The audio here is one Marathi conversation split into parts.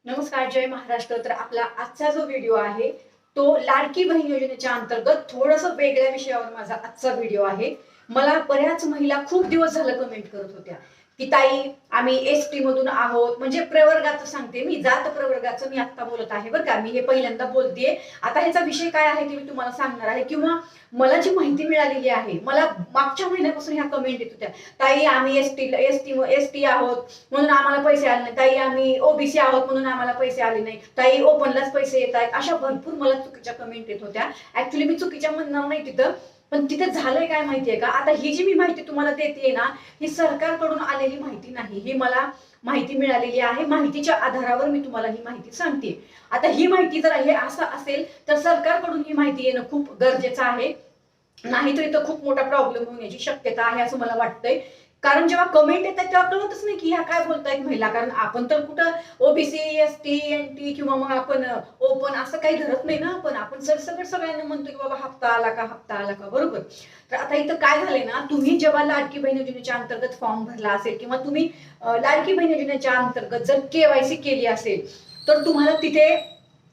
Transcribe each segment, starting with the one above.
नमस्कार, जय महाराष्ट्र। तर आपला आजचा जो व्हिडिओ आहे तो लाडकी बहीण योजनेच्या अंतर्गत थोडंसं वेगळ्या विषयावर माझा आजचा व्हिडिओ आहे। मला बऱ्याच महिला खूप दिवस झालं कमेंट करत होत्या की ताई आम्ही एसटी मधून आहोत, म्हणजे प्रवर्गाचं सांगते मी, जात प्रवर्गाचं मी आता बोलत आहे बरं का, मी हे पहिल्यांदा बोलतेय। आता ह्याचा विषय काय आहे ते मी तुम्हाला सांगणार आहे, किंवा मला जी माहिती मिळालेली आहे, मला मागच्या महिन्यापासून ह्या कमेंट येत होत्या, ताई आम्ही एसटी आहोत म्हणून आम्हाला पैसे आले नाही, ताई आम्ही ओबीसी आहोत म्हणून आम्हाला पैसे आले नाही, ताई ओपनलाच पैसे येत आहेत, अशा भरपूर मला चुकीच्या कमेंट येत होत्या। ऍक्च्युली मी चुकीच्या म्हणणार नाही तिथं, पण तिथे झालंय काय माहितीये का, आता ही जी मी माहिती तुम्हाला देते ना, ही सरकारकडून आलेली माहिती नाही, ही मला माहिती मिळालेली आहे। माहितीच्या आधारावर मी तुम्हाला ही माहिती सांगते। आता ही माहिती जर हे असं असेल तर सरकारकडून ही माहिती येणं खूप गरजेचं आहे, नाहीतर इथं खूप मोठा प्रॉब्लेम होण्याची शक्यता आहे असं मला वाटतंय। कारण जेव्हा कमेंट येतात तेव्हा कळतच नाही की ह्या काय बोलतायत महिला, कारण आपण तर कुठं ओबीसी एसटी एनटी किंवा मग आपण ओपन असं काही धरत नाही ना, आपण सरसकट सगळ्यांना म्हणतो की बाबा हप्ता आला का, हप्ता आला का, बरोबर। तर आता इथं काय झालंय ना, तुम्ही जेव्हा लाडकी बहीण योजनेच्या अंतर्गत फॉर्म भरला असेल किंवा तुम्ही लाडकी बहीण योजनेच्या अंतर्गत जर केवायसी केली असेल तर तुम्हाला तिथे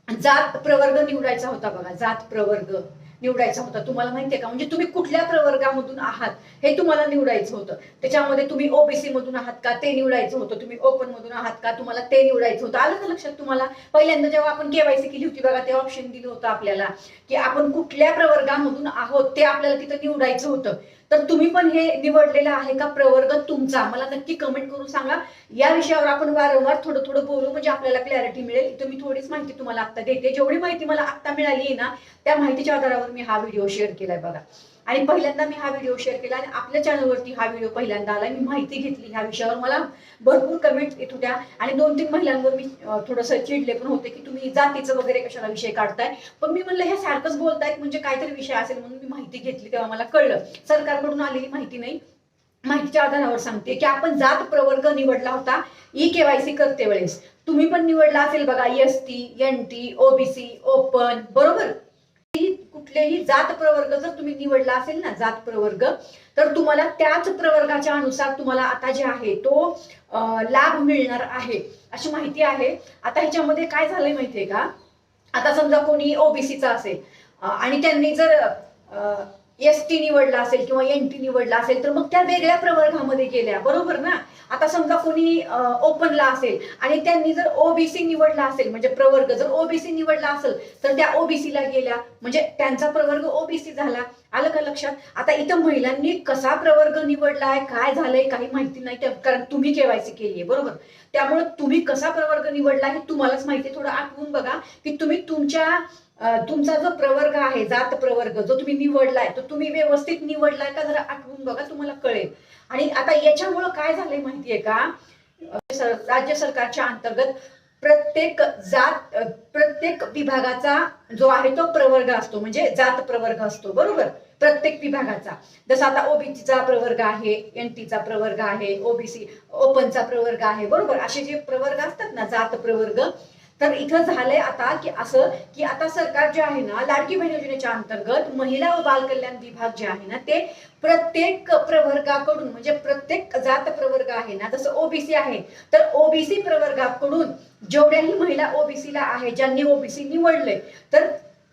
जात प्रवर्ग निवडायचा होता बघा, जात प्रवर्ग निवडायचा होता। तुम्हाला माहितीये का, म्हणजे तुम्ही कुठल्या प्रवर्गामधून आहात हे तुम्हाला निवडायचं होतं। त्याच्यामध्ये तुम्ही ओबीसी मधून आहात का ते निवडायचं होतं, तुम्ही ओपन मधून आहात का तुम्हाला ते निवडायचं होतं। आलं का लक्षात तुम्हाला? पहिल्यांदा जेव्हा आपण केवायसी केली होती बघा, ते ऑप्शन दिलं होतं आपल्याला की आपण कुठल्या प्रवर्गामधून आहोत ते आपल्याला तिथं निवडायचं होतं। तर तुम्ही पण हे निवडलेलं आहे का प्रवर्ग तुमचा? मला नक्की कमेंट करून सांगा। या विषयावर आपण वारंवार थोडं थोडं बोलू, म्हणजे आपल्याला क्लॅरिटी मिळेल। इथं मी थोडीच माहिती तुम्हाला आता देते, जेवढी माहिती मला आता मिळाली आहे ना त्या माहितीच्या आधारावर मी हा व्हिडिओ शेअर केलाय बघा। आणि पहिल्यांदा मी हा व्हिडिओ शेअर केला आणि आपल्या चॅनलवरती हा व्हिडिओ पहिल्यांदा आला, मी माहिती घेतली ह्या विषयावर। मला भरपूर कमेंट येत होत्या आणि 2-3 महिलांवर मी थोडंसं चिडले पण होते की तुम्ही जातीचं वगैरे कशाला विषय काढताय, पण मी म्हणलं हे सारखंच बोलतायत म्हणजे काहीतरी विषय असेल, म्हणून मी माहिती घेतली। तेव्हा मला कळलं सरकारकडून आलेली माहिती नाही, माहितीच्या आधारावर सांगते की आपण जात प्रवर्ग निवडला होता ई केवायसी करते वेळेस। तुम्ही पण निवडला असेल बघा, एसटी एनटी ओबीसी ओपन, बरोबर। कुठलेही जात प्रवर्ग जर तुम्ही निवडला असेल ना, जात प्रवर्ग, तर तुम्हाला त्याच प्रवर्गाच्या अनुसार तुम्हाला आता जे आहे तो लाभ मिळणार आहे अशी माहिती आहे। आता ह्याच्यामध्ये काय झालंय माहितीये का, आता समजा कोणी ओबीसीचा असेल आणि त्यांनी जर एसटी निवडला असेल किंवा एनटी निवडला असेल तर मग त्या वेगळ्या प्रवर्गामध्ये गेल्या, बरोबर ना। आता समजा कोणी ओपनला असेल आणि त्यांनी जर ओबीसी निवडला असेल, म्हणजे प्रवर्ग जर ओबीसी निवडला असेल तर त्या ओबीसीला गेल्या, म्हणजे त्यांचा प्रवर्ग ओबीसी झाला। आलं का लक्षात? आता इथं महिलांनी कसा प्रवर्ग निवडलाय, काय झालंय काही माहिती नाही, कारण तुम्ही केवायसी केली आहे, बरोबर। त्यामुळे तुम्ही कसा प्रवर्ग निवडला हे तुम्हालाच माहिती। थोडं आठवून बघा की तुम्ही तुमचा जो प्रवर्ग आहे, जात प्रवर्ग जो तुम्ही निवडलाय, तो तुम्ही व्यवस्थित निवडलाय का जरा आठवून बघा, तुम्हाला कळेल। आणि आता याच्यामुळं काय झालंय माहितीये का, राज्य सरकारच्या अंतर्गत प्रत्येक विभागाचा जो आहे तो प्रवर्ग असतो, म्हणजे जात प्रवर्ग असतो, बरोबर, प्रत्येक विभागाचा। जसं आता ओबीसीचा प्रवर्ग आहे, एनटीचा प्रवर्ग आहे, ओबीसी ओपनचा प्रवर्ग आहे, बरोबर। असे जे प्रवर्ग असतात ना, जात प्रवर्ग, तर इथं झालंय आता की असं की आता सरकार जे आहे ना, लाडकी बहीण योजनेच्या अंतर्गत महिला व बाल कल्याण विभाग जे आहे ना, ते प्रत्येक प्रवर्गाकडून, म्हणजे प्रत्येक जात प्रवर्ग आहे ना, जसं ओबीसी आहे तर ओबीसी प्रवर्गाकडून जेवढ्याही महिला ओबीसीला आहे, ज्यांनी ओबीसी निवडले, तर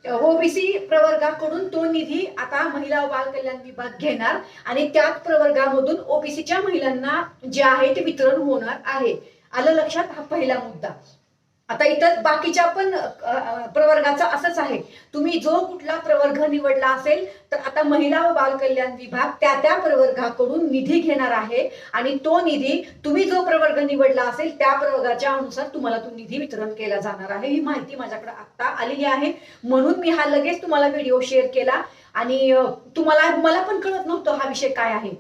ओबीसी प्रवर्गाकडून तो निधी आता महिला व बाल कल्याण विभाग घेणार आणि त्याच प्रवर्गामधून ओबीसीच्या महिलांना जे आहे ते वितरण होणार आहे। आलं लक्षात? हा पहिला मुद्दा। आता इथं बाकीच्या पण प्रवर्गाचा असंच आहे, तुम्ही जो कुठला प्रवर्ग निवडला असेल तर आता महिला व बाल कल्याण विभाग त्या प्रवर्गाकडून निधी घेणार आहे आणि तो निधी तुम्ही जो प्रवर्ग निवडला असेल त्या प्रवर्गाच्या अनुसार तुम्हाला तो निधी वितरण केला जाणार आहे। ही माहिती माझ्याकडे आता आलेली आहे, म्हणून मी हा लगेच तुम्हाला व्हिडिओ शेअर केला। आणि मला पण कळत नव्हतं हा विषय काय आहे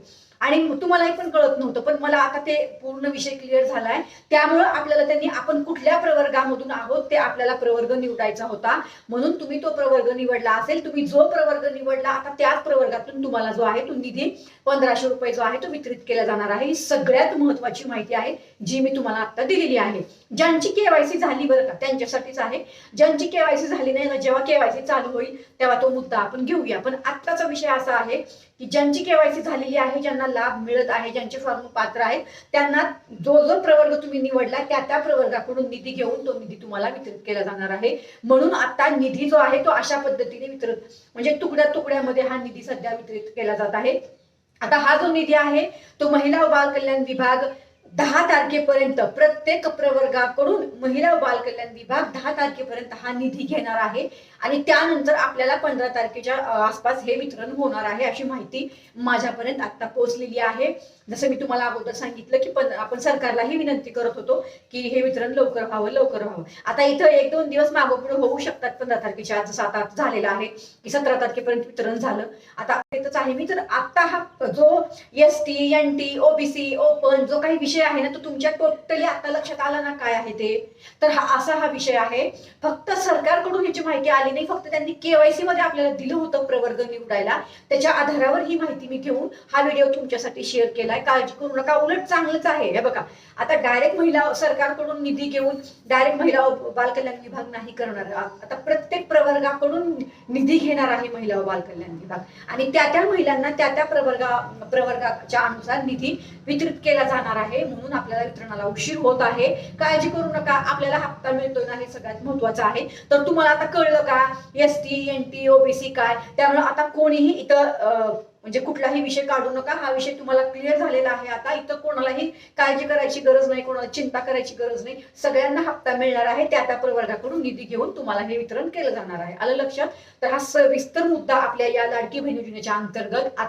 आणि तुम्हालाही पण कळत नव्हतं, पण मला आता ते पूर्ण विषय क्लिअर झालाय। त्यामुळे आपल्याला त्यांनी आपण कुठल्या प्रवर्गामधून आहोत ते आपल्याला प्रवर्ग निवडायचा होता, म्हणून तुम्ही तो प्रवर्ग निवडला असेल, तुम्ही जो प्रवर्ग निवडला आता त्याच प्रवर्गातून तुम्हाला जो आहे तो निधी 1500 रुपये जो आहे तो वितरित केला जाणार आहे। ही सगळ्यात महत्वाची माहिती आहे जी मी तुम्हाला आता दिलेली आहे। ज्यांची केवायसी झाली बरं का त्यांच्यासाठीच आहे. ज्यांची केवायसी झाली नाही ना, जेव्हा केवायसी चालू होईल तेव्हा तो मुद्दा आपण घेऊया. पण आत्ताचा विषय असा आहे की ज्यांची केवायसी झालेली आहे, ज्यांना लाभ मिळत आहे, ज्यांचे फॉर्म पात्र आहेत, त्यांना जो जो प्रवर्ग तुम्ही निवडला त्या प्रवर्गाकडून निधी घेऊन तो निधी तुम्हाला वितरित केला जाणार आहे. म्हणून आता निधी जो आहे तो अशा पद्धतीने वितरित म्हणजे तुकड्या तुकड्यामध्ये हा निधी सध्या वितरित केला जात आहे. आता हा जो निधी आहे तो महिला व बाल कल्याण विभाग 10 तारखेपर्यंत प्रत्येक प्रवर्गाकडून महिला व बाल कल्याण विभाग 10 तारखेपर्यंत हा निधी घेणार आहे आणि त्यानंतर आपल्याला 15 तारखेच्या आसपास हे वितरण होणार आहे अशी माहिती माझ्यापर्यंत आता पोहोचलेली आहे. जसं मी तुम्हाला अगोदर सांगितलं की आपण सरकारलाही विनंती करत होतो की हे वितरण लवकर व्हावं. आता इथं 1-2 दिवस मागोपुढे होऊ शकतात 15 तारखेच्या, जसं आता झालेलं आहे की 17 तारखेपर्यंत वितरण झालं. आता इथंच आहे मी तर आता हा जो ST NT OBC ओपन जो काही विषय आहे ना तो तुमच्या टोटली आता लक्षात आला ना काय आहे ते. तर हा विषय आहे. फक्त सरकारकडून ह्याची माहिती आली नाही, फक्त त्यांनी केवायसी मध्ये आपल्याला दिलं होतं प्रवर्ग निवडायला, त्याच्या आधारावर ही माहिती मी घेऊन हा व्हिडिओ तुमच्यासाठी शेअर केलाय. काळजी करू नका, उलट चांगलंच आहे. हे बघा आता डायरेक्ट महिला सरकारकडून निधी घेऊन डायरेक्ट महिला बाल कल्याण विभाग नाही करणार. आता प्रत्येक प्रवर्गाकडून निधी घेणार आहे महिला व बाल कल्याण विभाग आणि त्या महिलांना त्या प्रवर्गाच्या अनुसार निधी वितरित केला जाणार आहे. म्हणून आपल्याला वितरणाला उशीर होत आहे. काळजी करू नका, आपल्याला हप्ता मिळतोय ना हे सगळ्यात महत्वाचं आहे. तर तुम्हाला आता कळलं का ST NT OBC काय, त्यामुळे आता कोणीही इथं म्हणजे कुठलाही विषय काढू नका. हा विषय तुम्हाला क्लिअर झालेला आहे. आता इथं कोणालाही काळजी करायची गरज नाही, कोणाला चिंता करायची गरज नाही. सगळ्यांना हप्ता मिळणार आहे. त्या प्रवर्गाकडून निधी घेऊन तुम्हाला हे वितरण केलं जाणार आहे. आलं लक्षात? तर हा सविस्तर मुद्दा आपल्या या लाडकी बहीण योजनेच्या अंतर्गत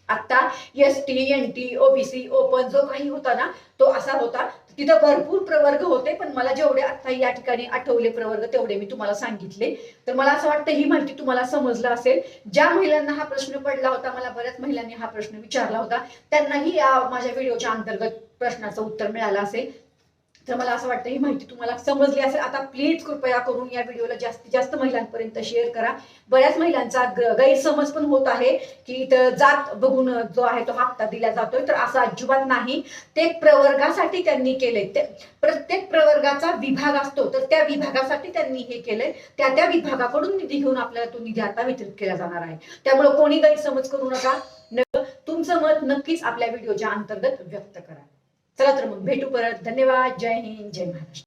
आता ST NT OBC ओपन जो काही होता ना तो असा होता. तिथं भरपूर प्रवर्ग होते, पण मला जेवढे आता या ठिकाणी आठवले प्रवर्ग तेवढे मी तुम्हाला सांगितले. तर मला असं वाटतं ही माहिती तुम्हाला समजलं असेल. ज्या महिलांना हा प्रश्न पडला होता, मला बऱ्याच महिलांनी हा प्रश्न विचारला होता, त्यांनाही या माझ्या व्हिडिओच्या अंतर्गत प्रश्नाचं उत्तर मिळालं असेल. तर मला असं वाटतं ही माहिती तुम्हाला समजली असेल. आता प्लीज कृपया करून या व्हिडिओला जास्तीत जास्त महिलांपर्यंत शेअर करा. बऱ्याच महिलांचा गैरसमज पण होत आहे की इथं जात बघून जो आहे तो हप्ता दिला जातोय, तर असं अजिबात नाही. ते प्रवर्गासाठी त्यांनी केलंय. प्रत्येक प्रवर्गाचा विभाग असतो, तर त्या विभागासाठी त्यांनी हे केलंय. त्या विभागाकडून निधी घेऊन आपल्याला तो निधी आता वितरित केला जाणार आहे. त्यामुळे कोणी गैरसमज करू नका. तुमचं मत नक्कीच आपल्या व्हिडिओच्या अंतर्गत व्यक्त करा. चला तर मग भेटू परत. धन्यवाद. जय हिंद, जय महाराष्ट्र.